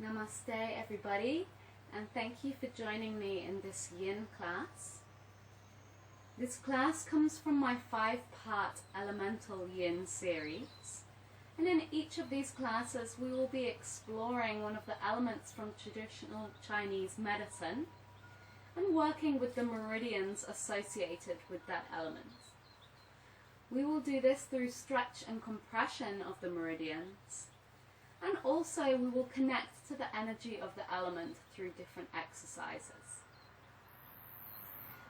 Namaste everybody, and thank you for joining me in this Yin class. This class comes from my 5-part Elemental Yin series, and in each of these classes we will be exploring one of the elements from traditional Chinese medicine and working with the meridians associated with that element. We will do this through stretch and compression of the meridians, and also we will connect to the energy of the element through different exercises.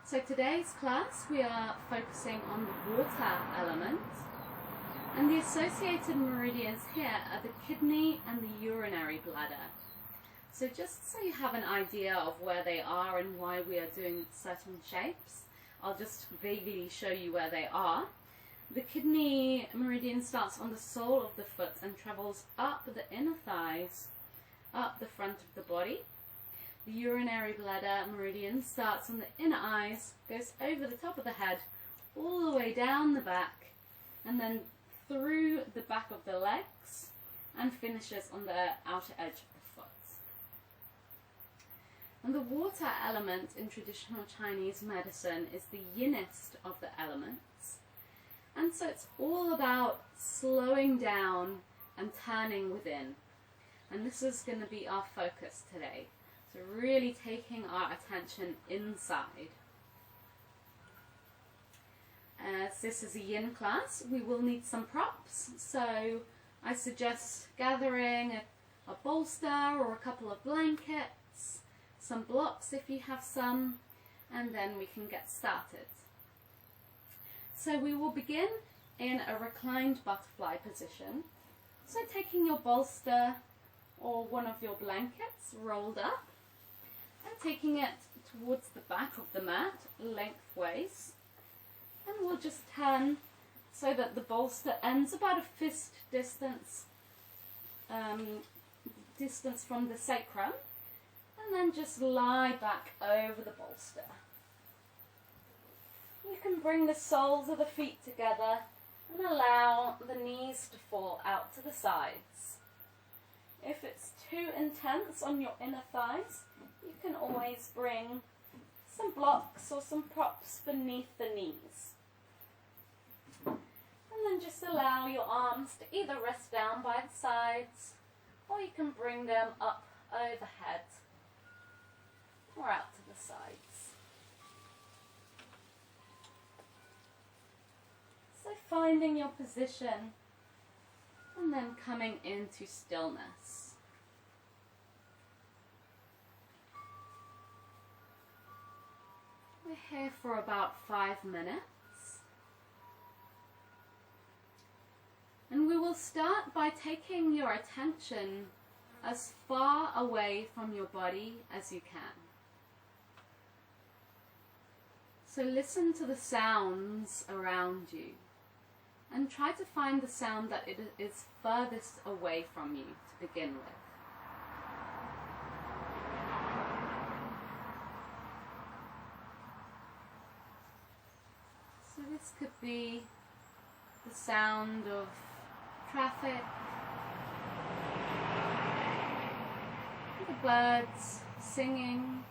So today's class we are focusing on the water element, and the associated meridians here are the kidney and the urinary bladder. So just so you have an idea of where they are and why we are doing certain shapes, I'll just vaguely show you where they are. The kidney meridian starts on the sole of the foot and travels up the inner thighs, up the front of the body. The urinary bladder meridian starts on the inner eyes, goes over the top of the head, all the way down the back, and then through the back of the legs, and finishes on the outer edge of the foot. And the water element in traditional Chinese medicine is the yinnest of the elements. And so it's all about slowing down and turning within. And this is going to be our focus today. So really taking our attention inside. As this is a Yin class, we will need some props. So I suggest gathering a bolster or a couple of blankets, some blocks if you have some, and then we can get started. So we will begin in a reclined butterfly position. So taking your bolster or one of your blankets rolled up and taking it towards the back of the mat lengthways. And we'll just turn so that the bolster ends about a fist distance from the sacrum, and then just lie back over the bolster. You can bring the soles of the feet together and allow the knees to fall out to the sides. If it's too intense on your inner thighs, you can always bring some blocks or some props beneath the knees. And then just allow your arms to either rest down by the sides, or you can bring them up overhead or out to the sides. So finding your position and then coming into stillness. We're here for about 5 minutes. And we will start by taking your attention as far away from your body as you can. So listen to the sounds around you. And try to find the sound that it is furthest away from you to begin with. So this could be the sound of traffic, the birds singing,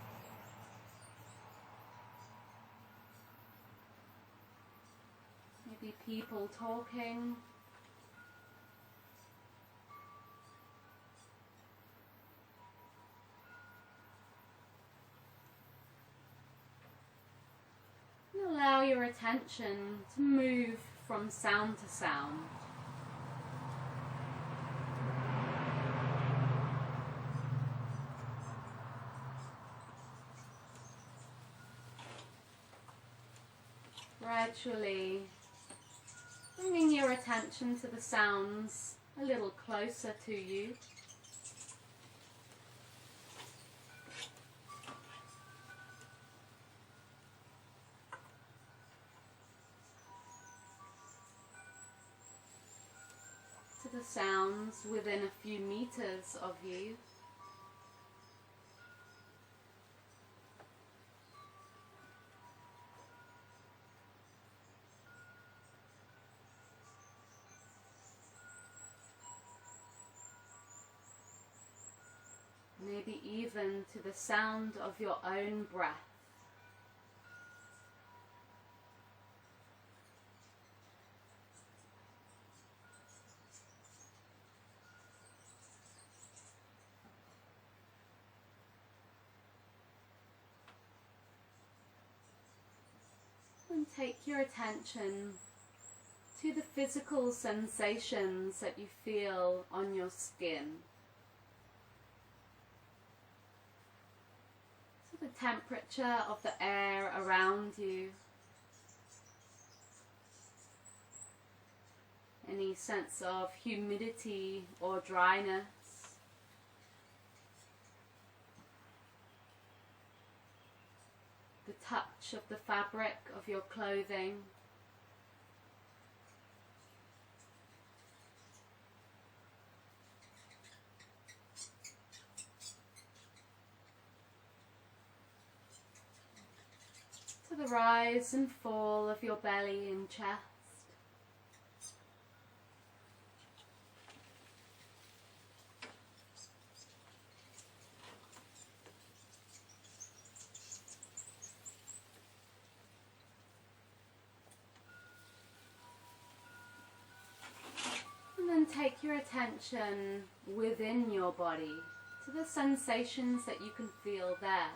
people talking, and allow your attention to move from sound to sound. Gradually bringing your attention to the sounds a little closer to you. To the sounds within a few meters of you. maybe even to the sound of your own breath. And take your attention to the physical sensations that you feel on your skin. So the temperature of the air around you. Any sense of humidity or dryness. The touch of the fabric of your clothing. To the rise and fall of your belly and chest. And then take your attention within your body to the sensations that you can feel there.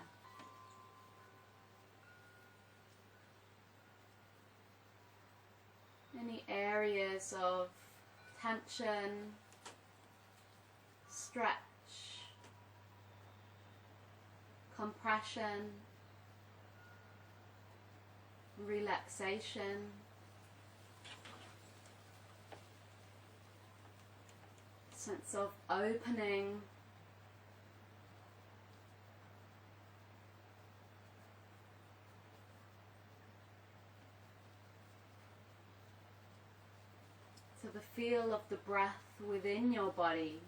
Any areas of tension, stretch, compression, relaxation. Sense of opening. To the feel of the breath within your body.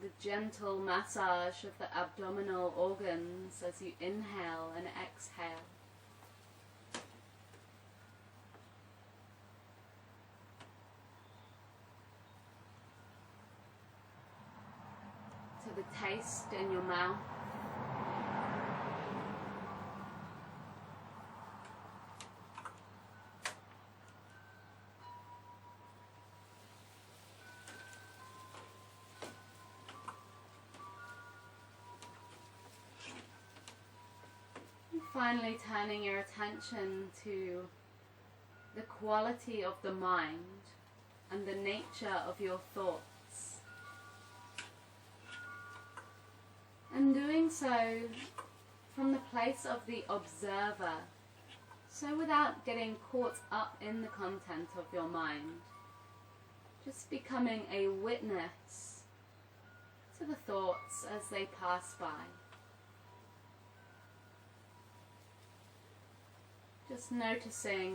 The gentle massage of the abdominal organs as you inhale and exhale. To the taste in your mouth. Finally turning your attention to the quality of the mind and the nature of your thoughts. And doing so from the place of the observer, so without getting caught up in the content of your mind, just becoming a witness to the thoughts as they pass by. Just noticing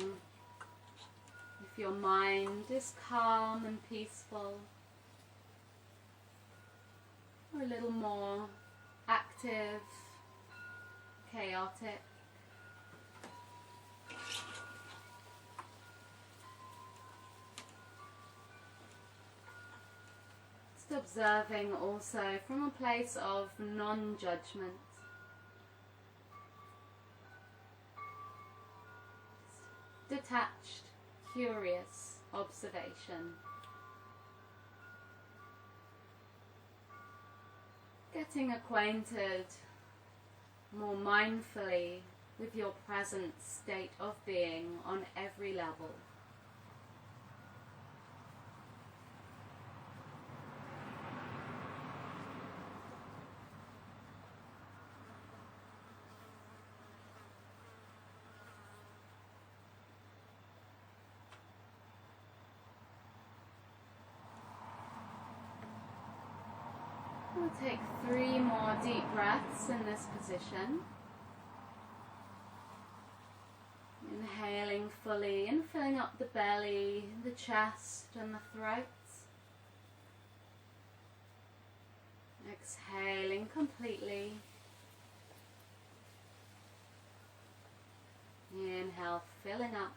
if your mind is calm and peaceful, or a little more active, chaotic. Just observing also from a place of non-judgment. Detached, curious observation. Getting acquainted more mindfully with your present state of being on every level. We'll take 3 more deep breaths in this position. Inhaling fully and filling up the belly, the chest and the throat. Exhaling completely. Inhale, filling up.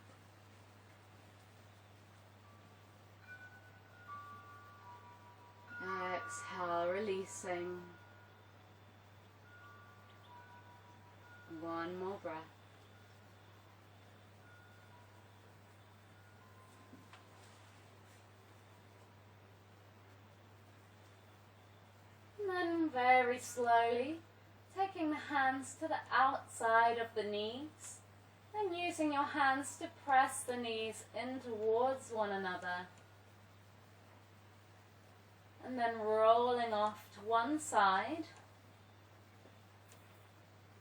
Exhale, releasing. One more breath. And then very slowly, taking the hands to the outside of the knees and using your hands to press the knees in towards one another. And then rolling off to one side,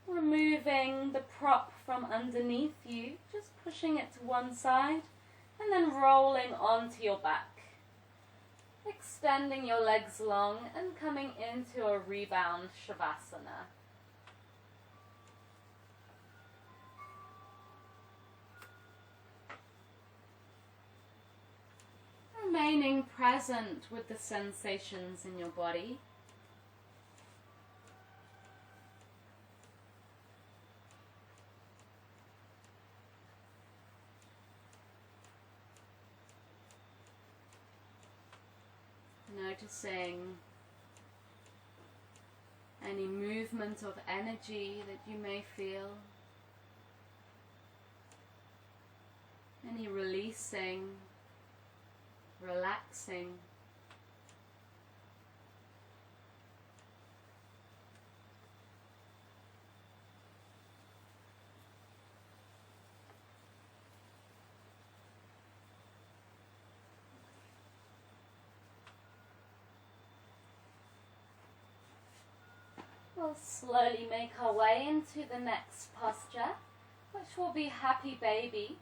removing the prop from underneath you, just pushing it to one side, and then rolling onto your back. Extending your legs long and coming into a rebound Shavasana. Remaining present with the sensations in your body. Noticing any movement of energy that you may feel, any releasing, relaxing. We'll slowly make our way into the next posture, which will be happy baby.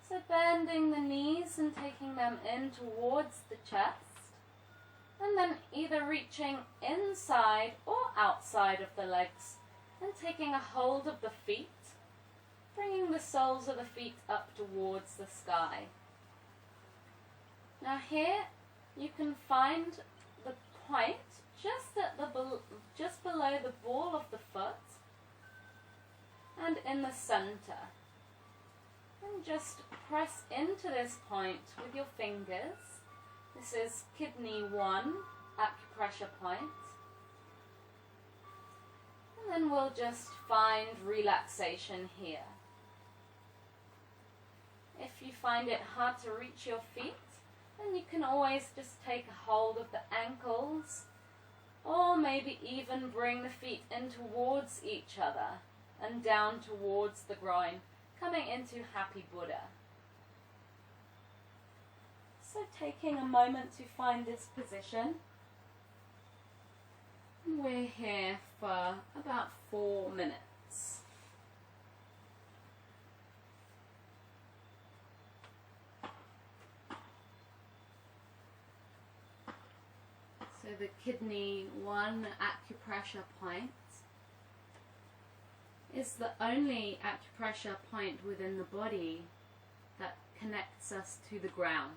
So bending the knees and taking them in towards the chest, and then either reaching inside or outside of the legs and taking a hold of the feet, bringing the soles of the feet up towards the sky. Now here you can find the point just below the ball of the foot and in the center. And just press into this point with your fingers. This is kidney 1 acupressure point. And then we'll just find relaxation here. If you find it hard to reach your feet, then you can always just take a hold of the ankles, or maybe even bring the feet in towards each other and down towards the groin, coming into Happy Buddha. So taking a moment to find this position. We're here for about 4 minutes. So the kidney 1 acupressure point is the only acupressure point within the body that connects us to the ground.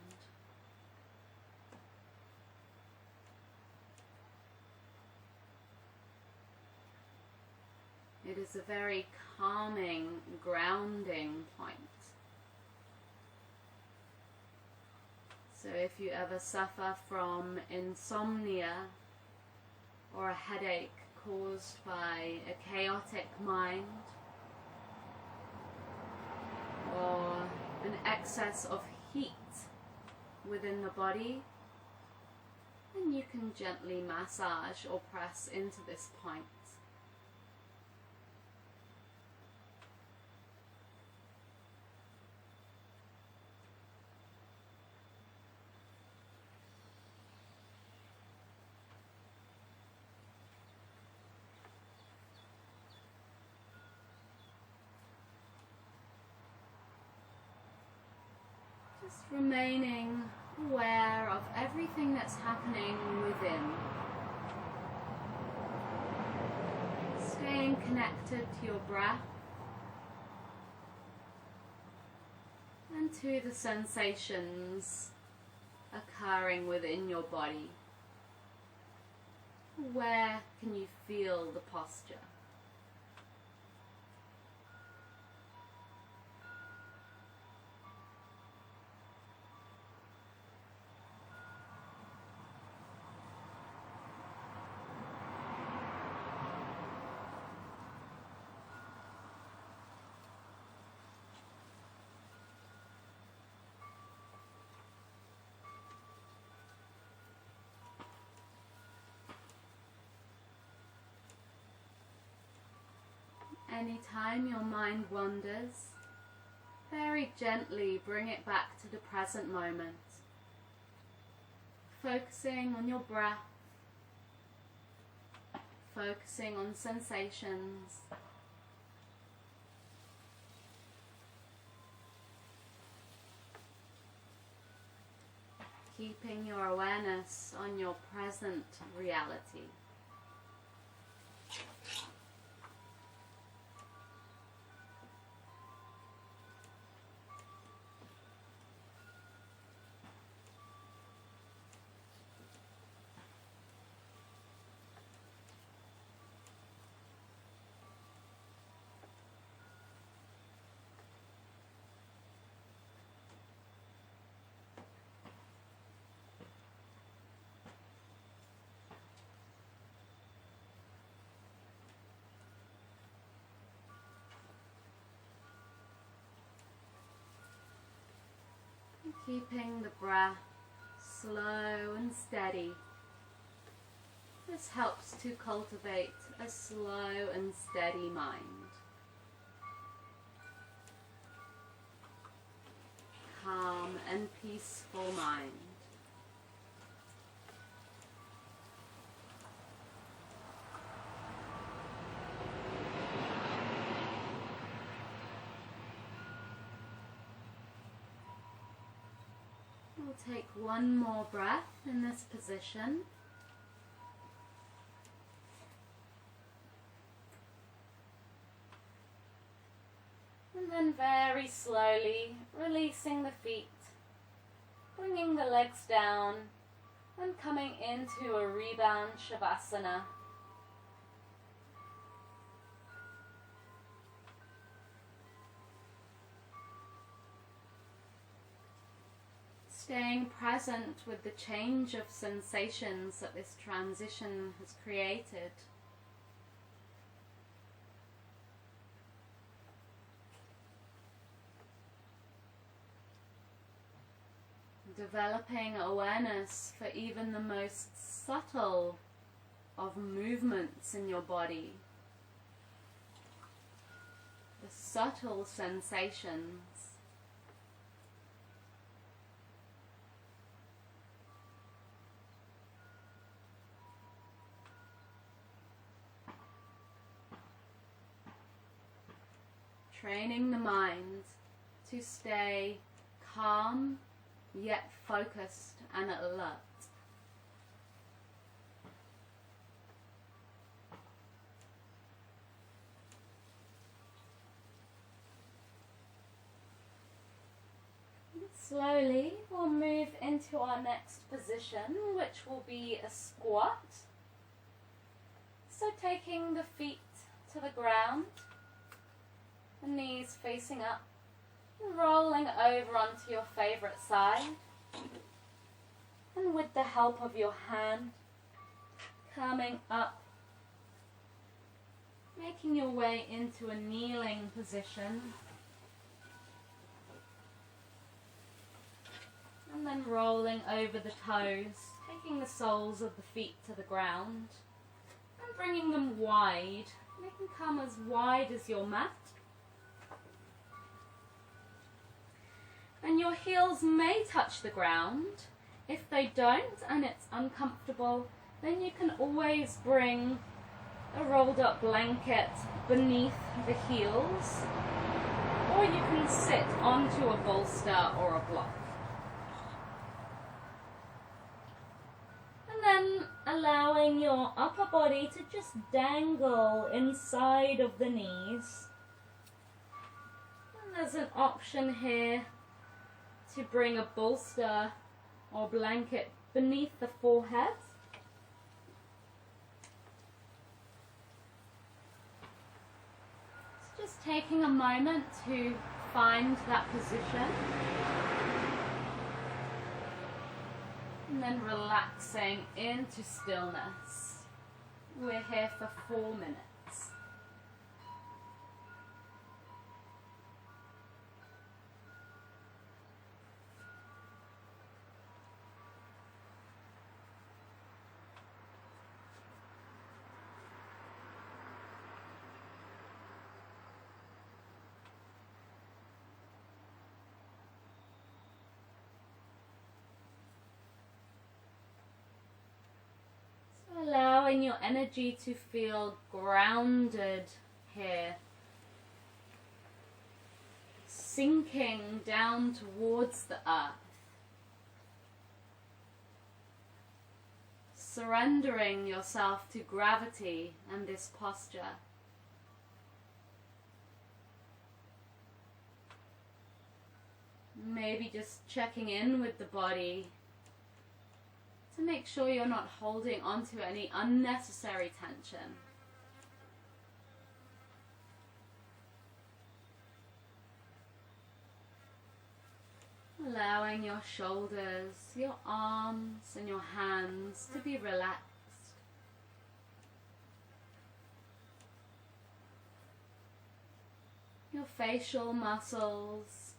It is a very calming, grounding point. So if you ever suffer from insomnia or a headache caused by a chaotic mind or an excess of heat within the body, then you can gently massage or press into this point. Just remaining aware of everything that's happening within. Staying connected to your breath and to the sensations occurring within your body. Where can you feel the posture? Anytime your mind wanders, very gently bring it back to the present moment, focusing on your breath, focusing on sensations, keeping your awareness on your present reality. Keeping the breath slow and steady. This helps to cultivate a slow and steady mind. Calm and peaceful mind. We'll take one more breath in this position. And then very slowly releasing the feet, bringing the legs down and coming into a rebound shavasana. Staying present with the change of sensations that this transition has created. Developing awareness for even the most subtle of movements in your body. The subtle sensations. Training the mind to stay calm, yet focused and alert. Slowly we'll move into our next position, which will be a squat. So taking the feet to the ground, the knees facing up, rolling over onto your favorite side, and with the help of your hand, coming up, making your way into a kneeling position, and then rolling over the toes, taking the soles of the feet to the ground, and bringing them wide. They can come as wide as your mat. And your heels may touch the ground. If they don't and it's uncomfortable, then you can always bring a rolled up blanket beneath the heels, or you can sit onto a bolster or a block. And then allowing your upper body to just dangle inside of the knees. And there's an option here to bring a bolster or blanket beneath the forehead. So just taking a moment to find that position. And then relaxing into stillness. We're here for 4 minutes. allowing your energy to feel grounded here, sinking down towards the earth, surrendering yourself to gravity and this posture. Maybe just checking in with the body to make sure you're not holding onto any unnecessary tension. Allowing your shoulders, your arms and your hands to be relaxed. Your facial muscles,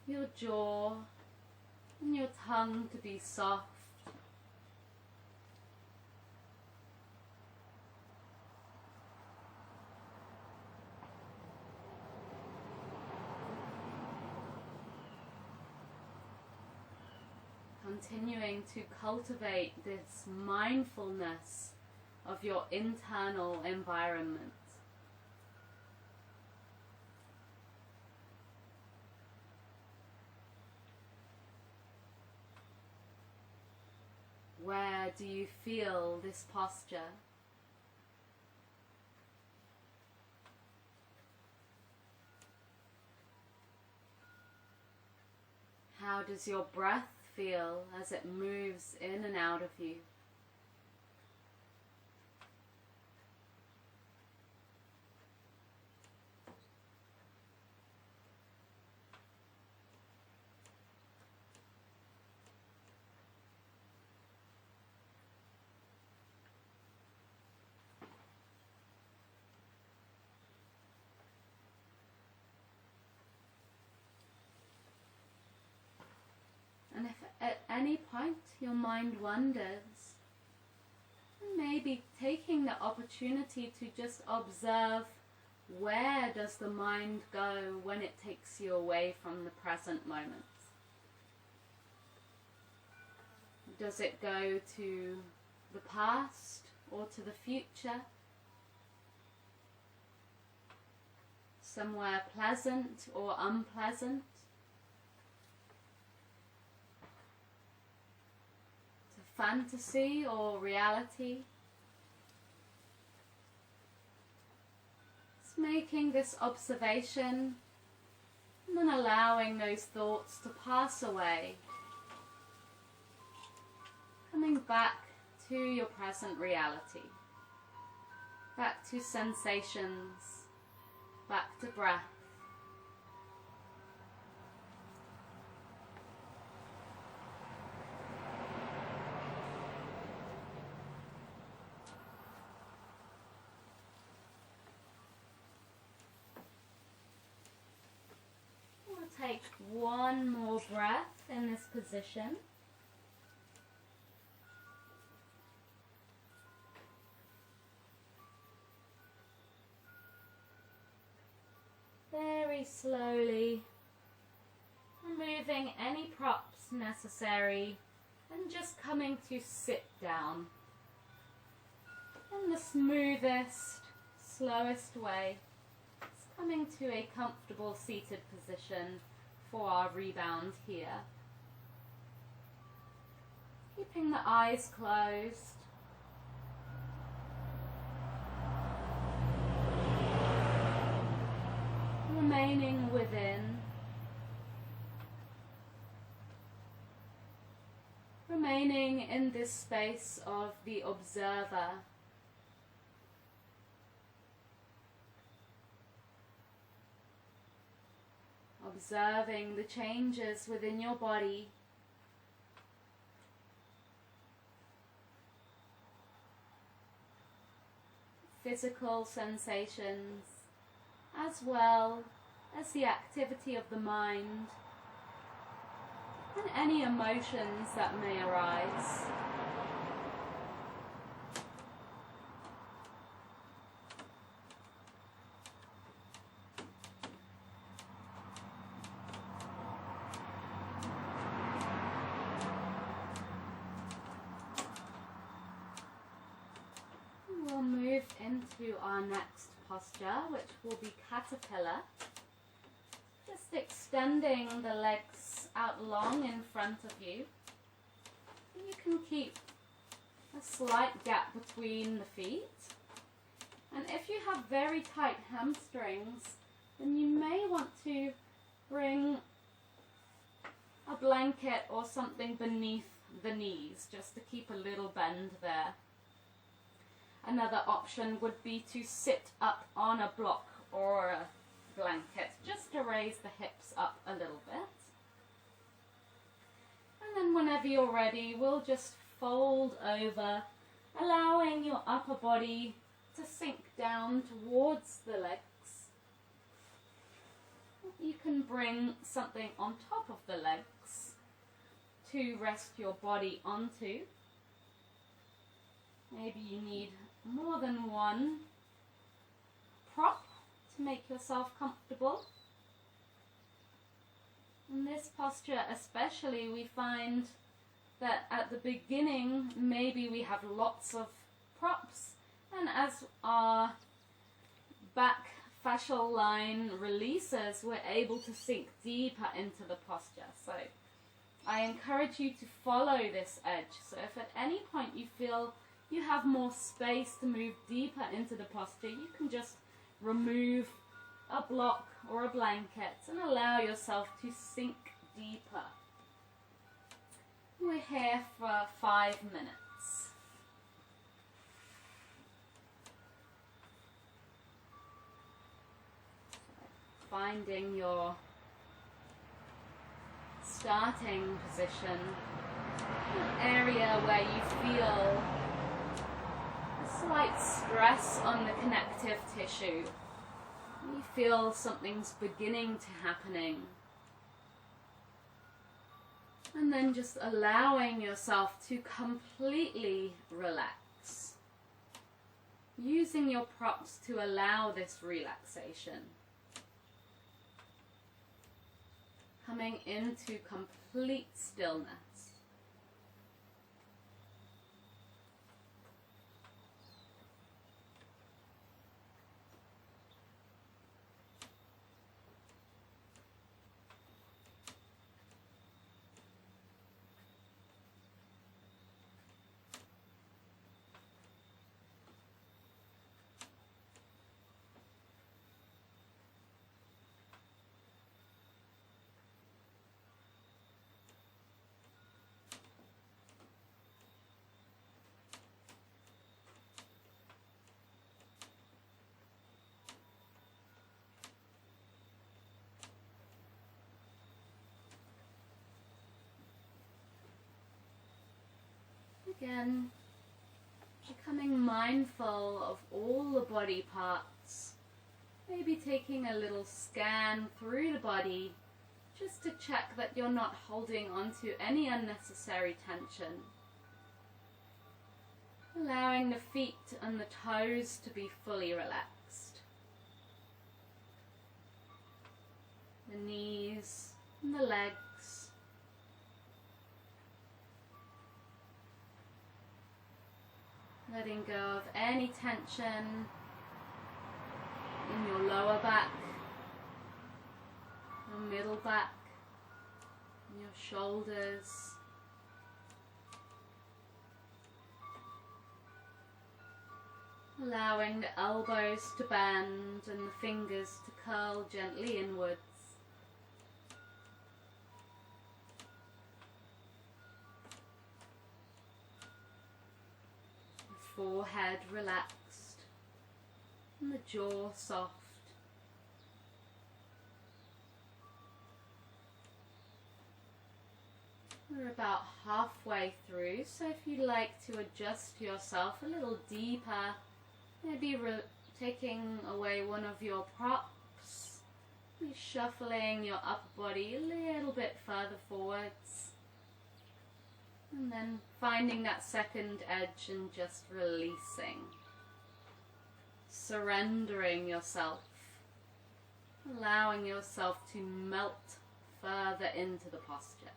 your jaw and your tongue to be soft. Continuing to cultivate this mindfulness of your internal environment. Where do you feel this posture? How does your breath feel as it moves in and out of you? And if at any point your mind wanders, maybe taking the opportunity to just observe, where does the mind go when it takes you away from the present moment? Does it go to the past or to the future? Somewhere pleasant or unpleasant? Fantasy or reality? Just making this observation and then allowing those thoughts to pass away. Coming back to your present reality. Back to sensations. Back to breath. Take one more breath in this position. Very slowly, removing any props necessary and just coming to sit down in the smoothest, slowest way. Coming to a comfortable seated position for our rebound here. Keeping the eyes closed. Remaining within. Remaining in this space of the observer. Observing the changes within your body. Physical sensations, as well as the activity of the mind and any emotions that may arise. to our next posture, which will be caterpillar. Just extending the legs out long in front of you. You can keep a slight gap between the feet. And if you have very tight hamstrings, then you may want to bring a blanket or something beneath the knees, just to keep a little bend there. Another option would be to sit up on a block or a blanket, just to raise the hips up a little bit. And then whenever you're ready, we'll just fold over, allowing your upper body to sink down towards the legs. You can bring something on top of the legs to rest your body onto. Maybe you need more than one prop to make yourself comfortable. In this posture especially, we find that at the beginning maybe we have lots of props, and as our back fascial line releases, we're able to sink deeper into the posture. So I encourage you to follow this edge. So if at any point you feel you have more space to move deeper into the posture, you can just remove a block or a blanket and allow yourself to sink deeper. We're here for 5 minutes. Finding your starting position, an area where you feel a slight stress on the connective tissue. You feel something's beginning to happening. And then just allowing yourself to completely relax. Using your props to allow this relaxation. Coming into complete stillness. Again, becoming mindful of all the body parts, maybe taking a little scan through the body just to check that you're not holding onto any unnecessary tension. Allowing the feet and the toes to be fully relaxed. The knees and the legs. Letting go of any tension in your lower back, your middle back, and your shoulders. Allowing the elbows to bend and the fingers to curl gently inwards. Forehead relaxed and the jaw soft. We're about halfway through, so if you'd like to adjust yourself a little deeper, maybe taking away one of your props, be shuffling your upper body a little bit further forwards. And then finding that second edge and just releasing. Surrendering yourself. Allowing yourself to melt further into the posture.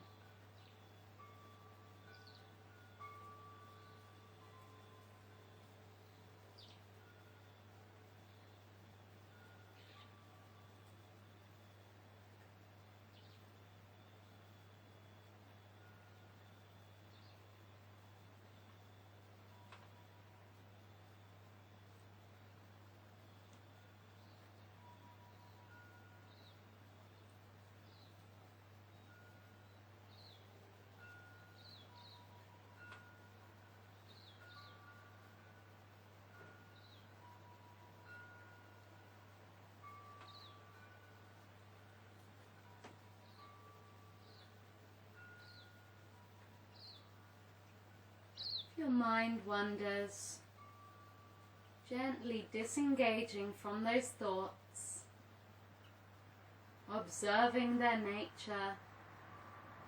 Your mind wanders, gently disengaging from those thoughts, observing their nature,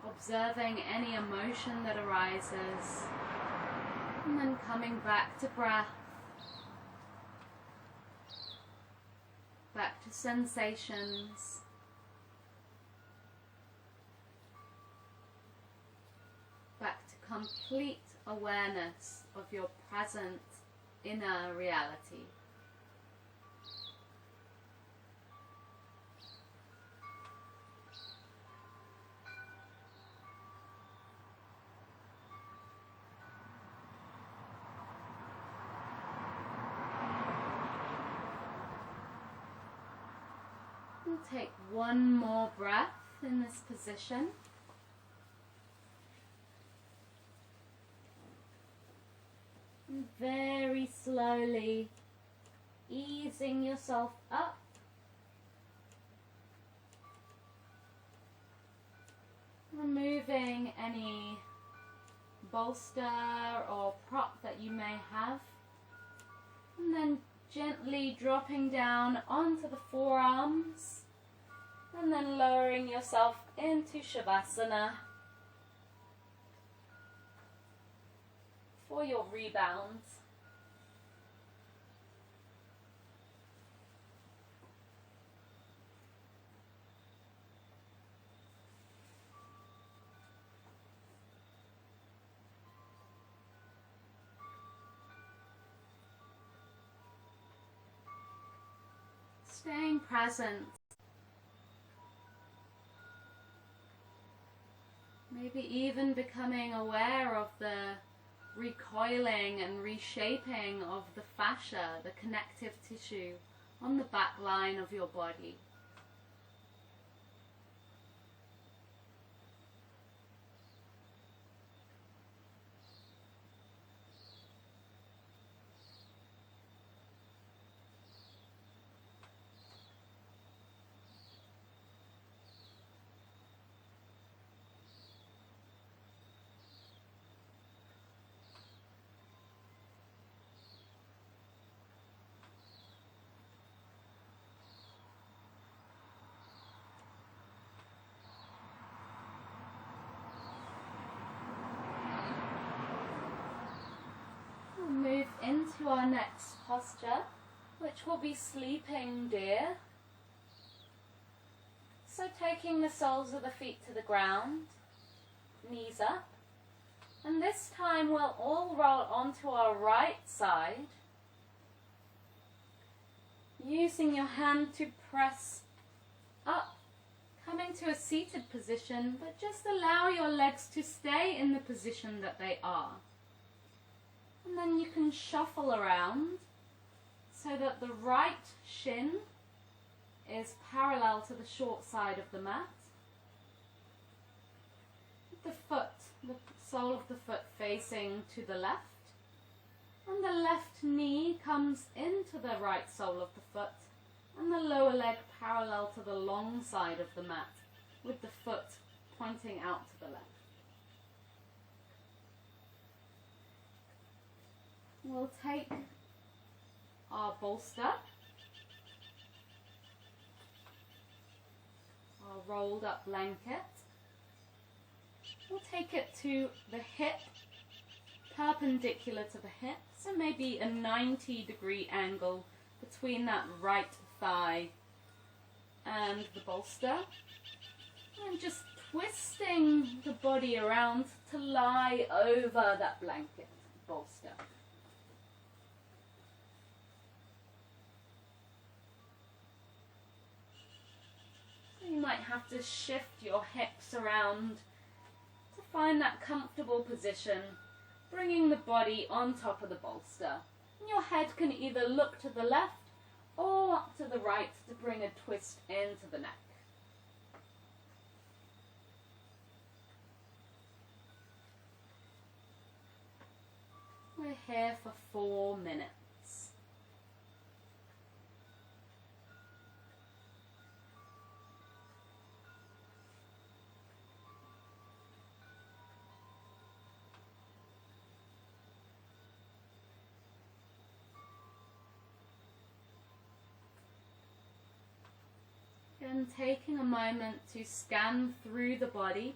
observing any emotion that arises, and then coming back to breath, back to sensations, back to complete awareness of your present inner reality. And take one more breath in this position. And very slowly easing yourself up. Removing any bolster or prop that you may have. And then gently dropping down onto the forearms. And then lowering yourself into Shavasana for your rebound. Staying present. Maybe even becoming aware of the recoiling and reshaping of the fascia, the connective tissue on the back line of your body. Move into our next posture, which will be sleeping deer. So taking the soles of the feet to the ground, knees up, and this time we'll all roll onto our right side, using your hand to press up, coming to a seated position, but just allow your legs to stay in the position that they are. And then you can shuffle around so that the right shin is parallel to the short side of the mat. The sole of the foot facing to the left. And the left knee comes into the right sole of the foot. And the lower leg parallel to the long side of the mat, with the foot pointing out to the left. We'll take our bolster, our rolled up blanket. We'll take it to the hip, perpendicular to the hip, so maybe a 90-degree angle between that right thigh and the bolster. And just twisting the body around to lie over that blanket bolster. You might have to shift your hips around to find that comfortable position, bringing the body on top of the bolster. And your head can either look to the left or up to the right to bring a twist into the neck. We're here for 4 minutes. Again, taking a moment to scan through the body.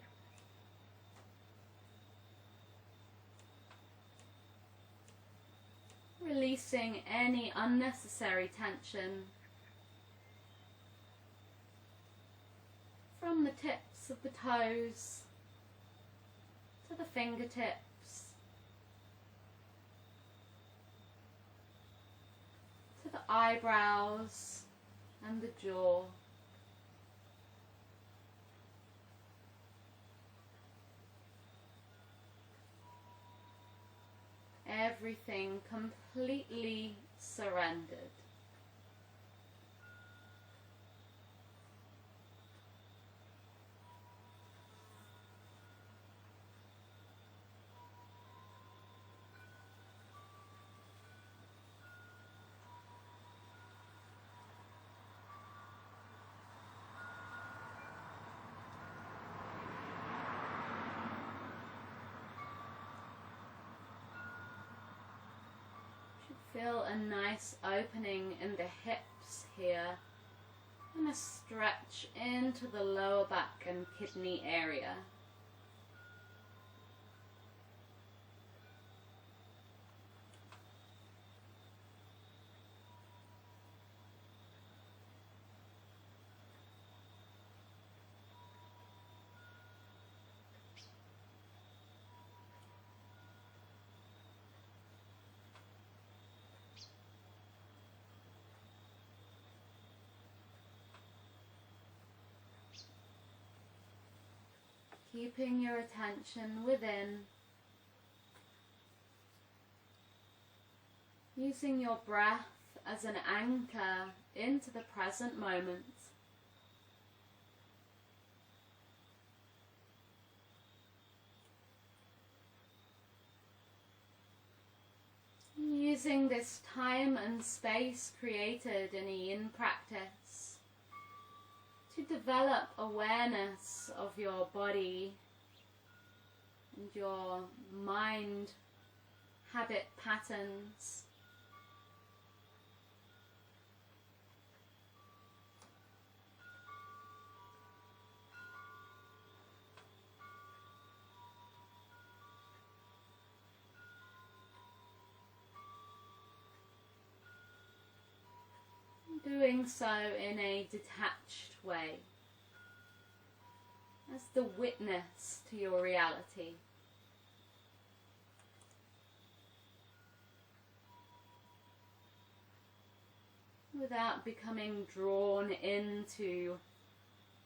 Releasing any unnecessary tension from the tips of the toes to the fingertips, to the eyebrows and the jaw. Everything completely surrendered. Feel a nice opening in the hips here, and a stretch into the lower back and kidney area. Keeping your attention within, using your breath as an anchor into the present moment. Using this time and space created in a yin practice to develop awareness of your body and your mind habit patterns. Doing so in a detached way, as the witness to your reality. Without becoming drawn into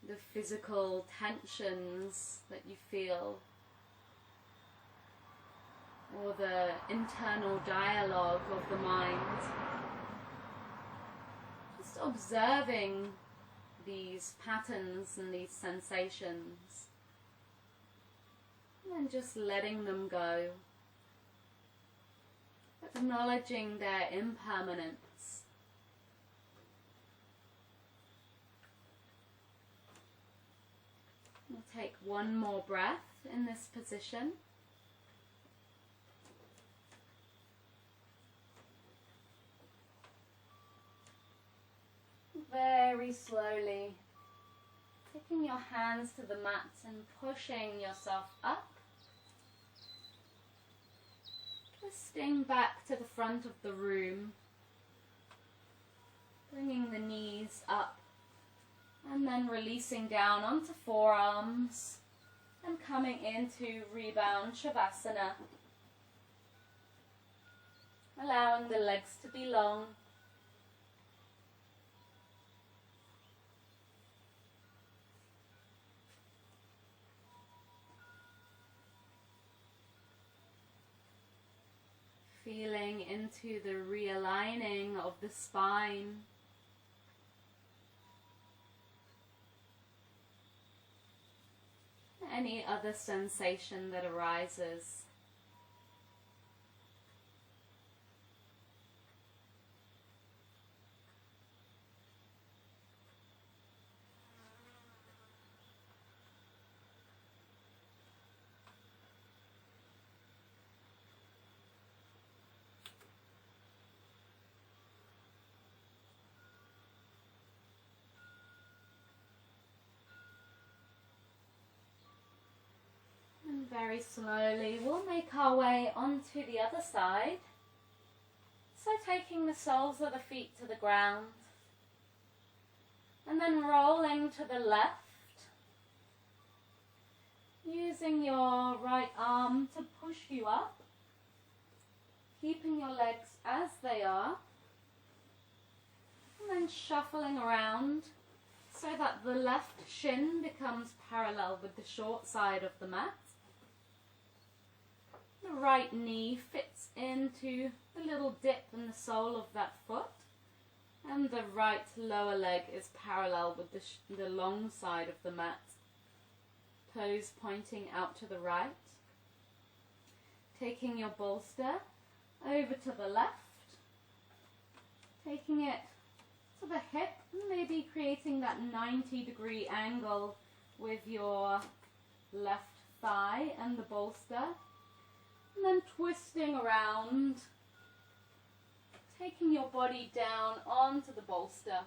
the physical tensions that you feel, or the internal dialogue of the mind. Just observing these patterns and these sensations, and then just letting them go, acknowledging their impermanence. We'll take one more breath in this position. Very slowly, taking your hands to the mat and pushing yourself up. Twisting back to the front of the room, bringing the knees up and then releasing down onto forearms and coming into rebound shavasana. Allowing the legs to be long. Feeling into the realigning of the spine. Any other sensation that arises. very slowly we'll make our way onto the other side. So taking the soles of the feet to the ground and then rolling to the left, using your right arm to push you up, keeping your legs as they are, and then shuffling around so that the left shin becomes parallel with the short side of the mat. The right knee fits into the little dip in the sole of that foot, and the right lower leg is parallel with the long side of the mat. Toes pointing out to the right. Taking your bolster over to the left, taking it to the hip, and maybe creating that 90-degree angle with your left thigh and the bolster, and then twisting around, taking your body down onto the bolster.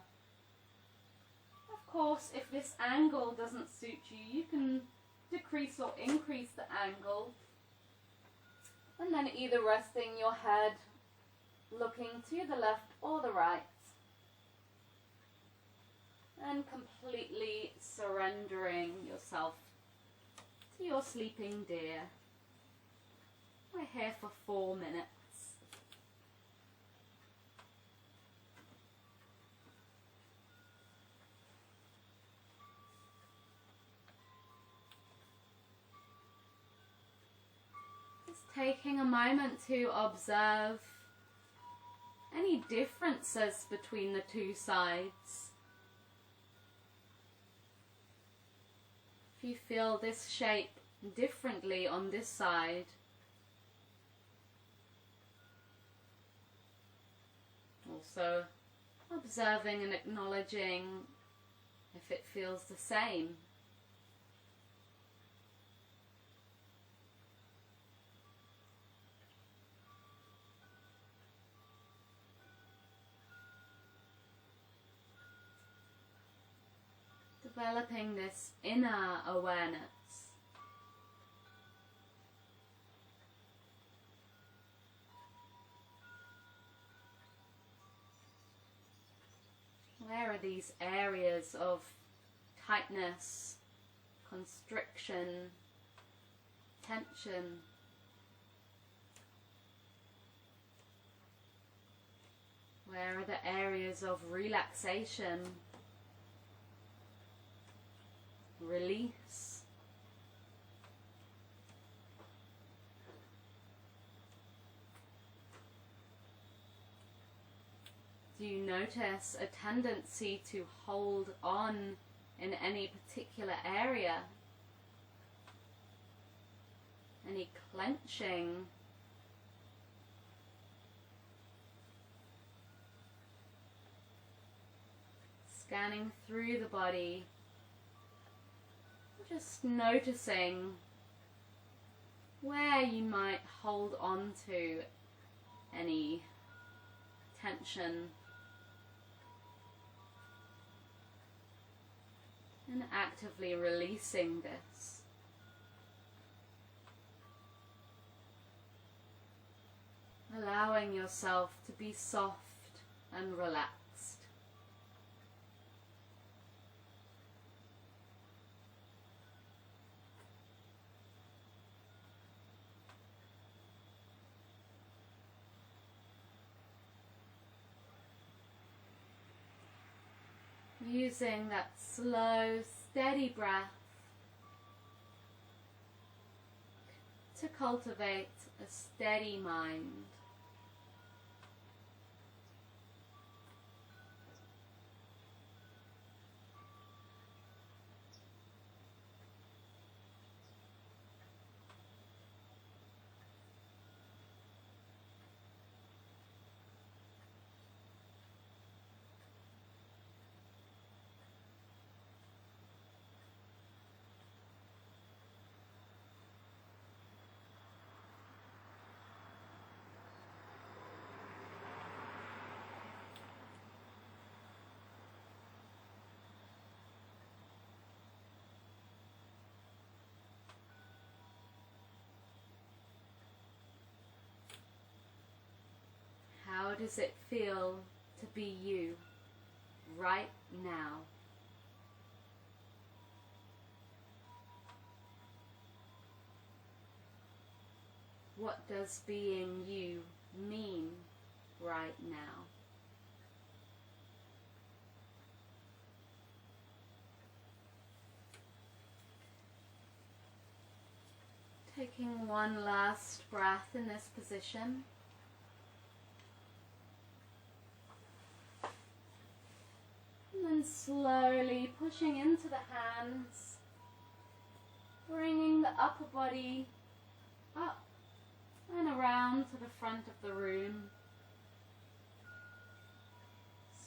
Of course, if this angle doesn't suit you, you can decrease or increase the angle, and then either resting your head looking to the left or the right, and completely surrendering yourself to your sleeping deer. We're here for 4 minutes. Just taking a moment to observe any differences between the two sides. If you feel this shape differently on this side, also observing and acknowledging if it feels the same. Developing this inner awareness. Where are these areas of tightness, constriction, tension? Where are the areas of relaxation, release? Do you notice a tendency to hold on in any particular area? Any clenching? Scanning through the body, just noticing where you might hold on to any tension, and actively releasing this. Allowing yourself to be soft and relaxed. Using that slow, steady breath to cultivate a steady mind. does it feel to be you right now? What does being you mean right now? Taking one last breath in this position. And then slowly pushing into the hands, bringing the upper body up and around to the front of the room.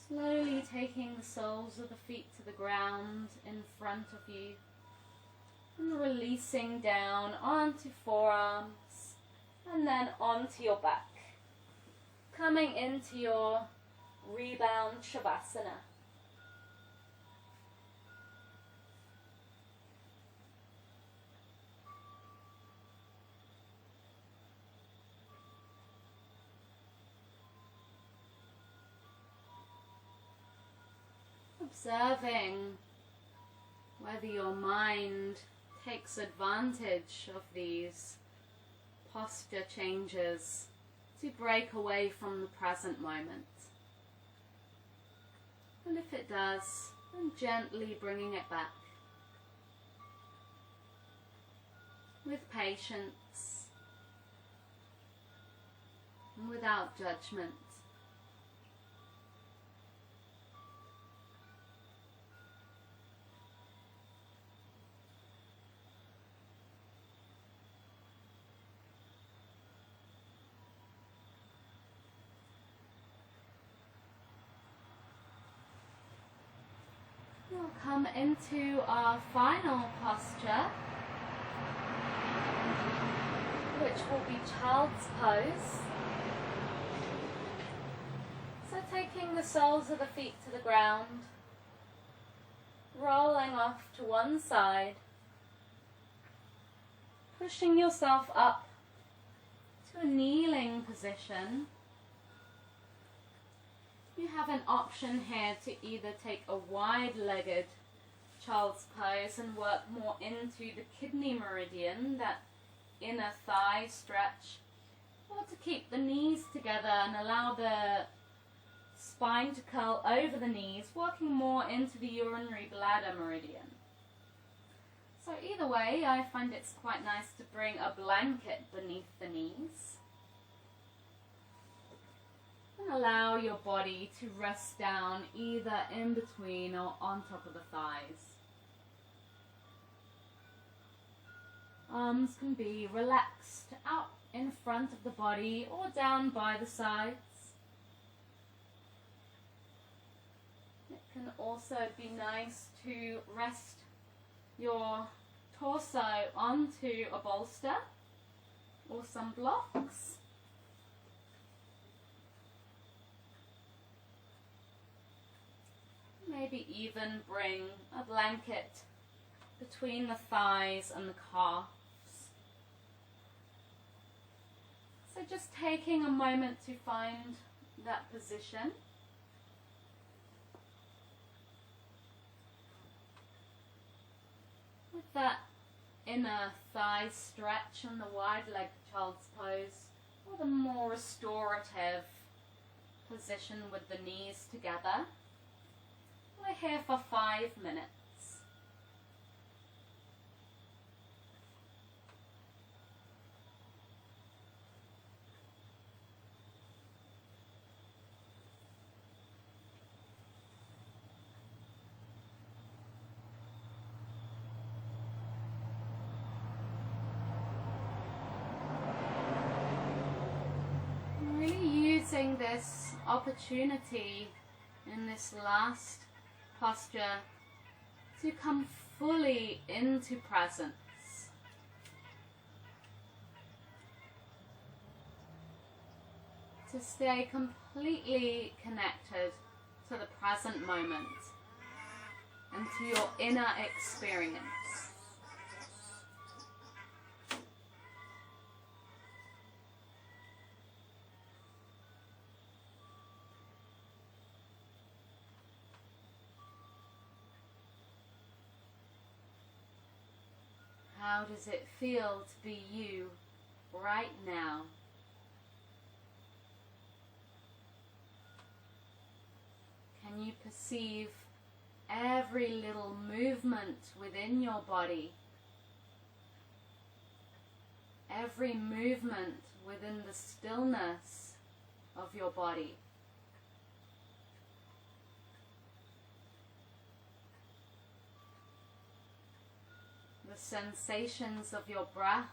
Slowly taking the soles of the feet to the ground in front of you and releasing down onto forearms and then onto your back. Coming into your rebound Shavasana. Observing whether your mind takes advantage of these posture changes to break away from the present moment. And if it does, then gently bringing it back with patience and without judgment. We'll come into our final posture, which will be child's pose. So taking the soles of the feet to the ground, rolling off to one side, pushing yourself up to a kneeling position. You have an option here to either take a wide-legged child's pose and work more into the kidney meridian, that inner thigh stretch, or to keep the knees together and allow the spine to curl over the knees, working more into the urinary bladder meridian. So either way, I find it's quite nice to bring a blanket beneath the knees. And allow your body to rest down either in between or on top of the thighs. Arms can be relaxed out in front of the body or down by the sides. It can also be nice to rest your torso onto a bolster or some blocks. Maybe even bring a blanket between the thighs and the calves. So just taking a moment to find that position. With that inner thigh stretch and the wide-legged child's pose, or the more restorative position with the knees together. We're here for 5 minutes. I'm really using this opportunity in this last posture to come fully into presence. To stay completely connected to the present moment and to your inner experience. How does it feel to be you right now? Can you perceive every little movement within your body? Every movement within the stillness of your body? The sensations of your breath?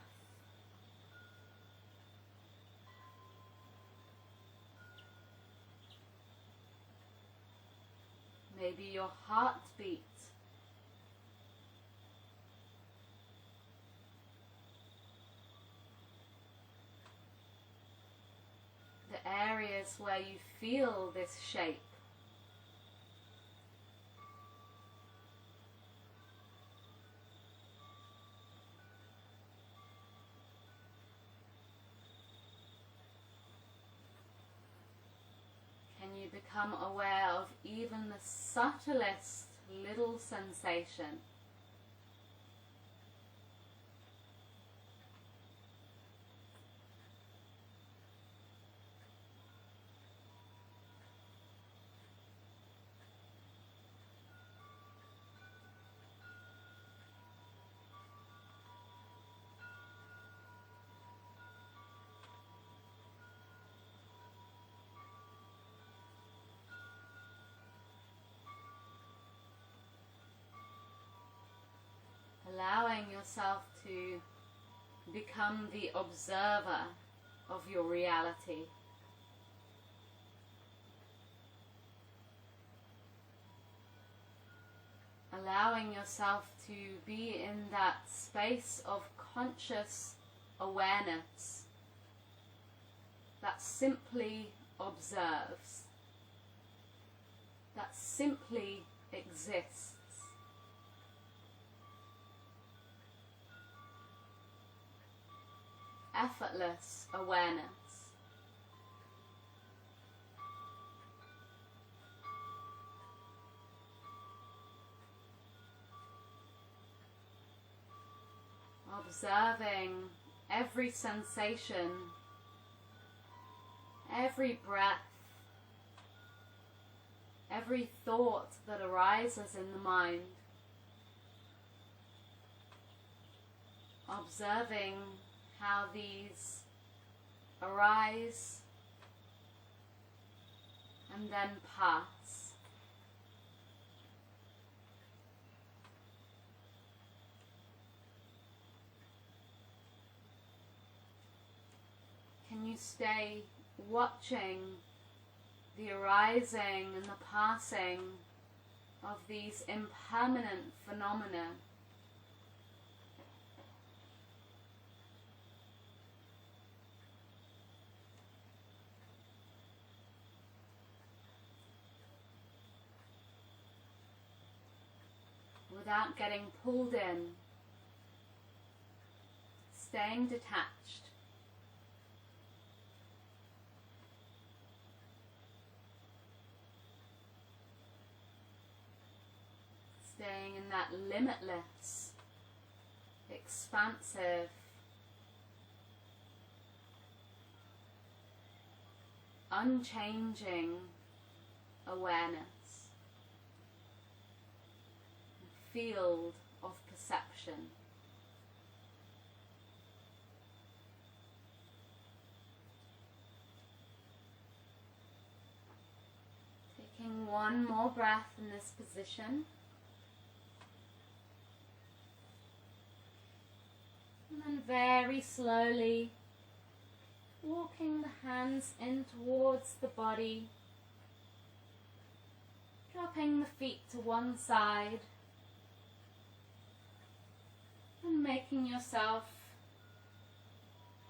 Maybe your heartbeat. The areas where you feel this shape. Can you become aware of even the subtlest little sensation? Allowing yourself to become the observer of your reality. Allowing yourself to be in that space of conscious awareness that simply observes, that simply exists. Effortless awareness. Observing every sensation, every breath, every thought that arises in the mind. Observing how these arise and then pass. Can you stay watching the arising and the passing of these impermanent phenomena? Without getting pulled in, staying detached. Staying in that limitless, expansive, unchanging awareness. Field of perception. Taking one more breath in this position. And then very slowly walking the hands in towards the body. Dropping the feet to one side. And making yourself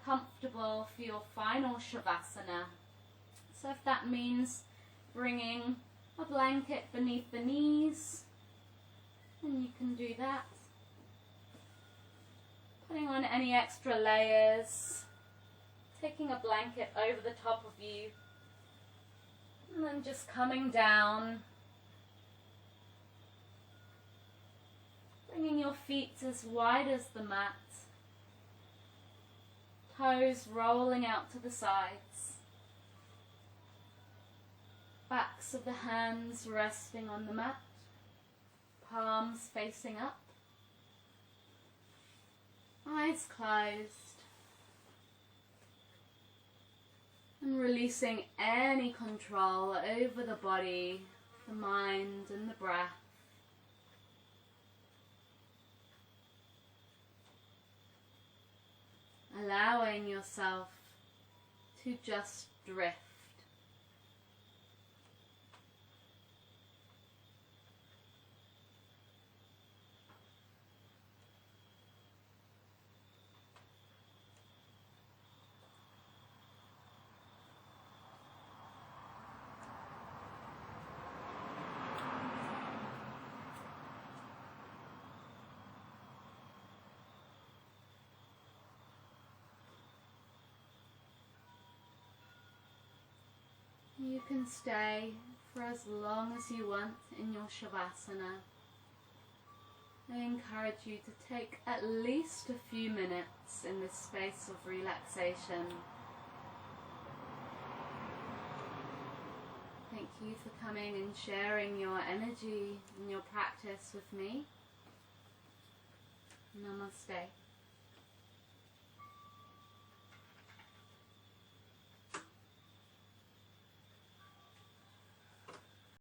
comfortable for your final Shavasana. So if that means bringing a blanket beneath the knees, then you can do that. Putting on any extra layers, taking a blanket over the top of you, and then just coming down, Bringing your feet as wide as the mat. Toes rolling out to the sides. Backs of the hands resting on the mat. Palms facing up. Eyes closed. And releasing any control over the body, the mind and the breath. Allowing yourself to just drift. You can stay for as long as you want in your Shavasana. I encourage you to take at least a few minutes in this space of relaxation. Thank you for coming and sharing your energy and your practice with me. Namaste.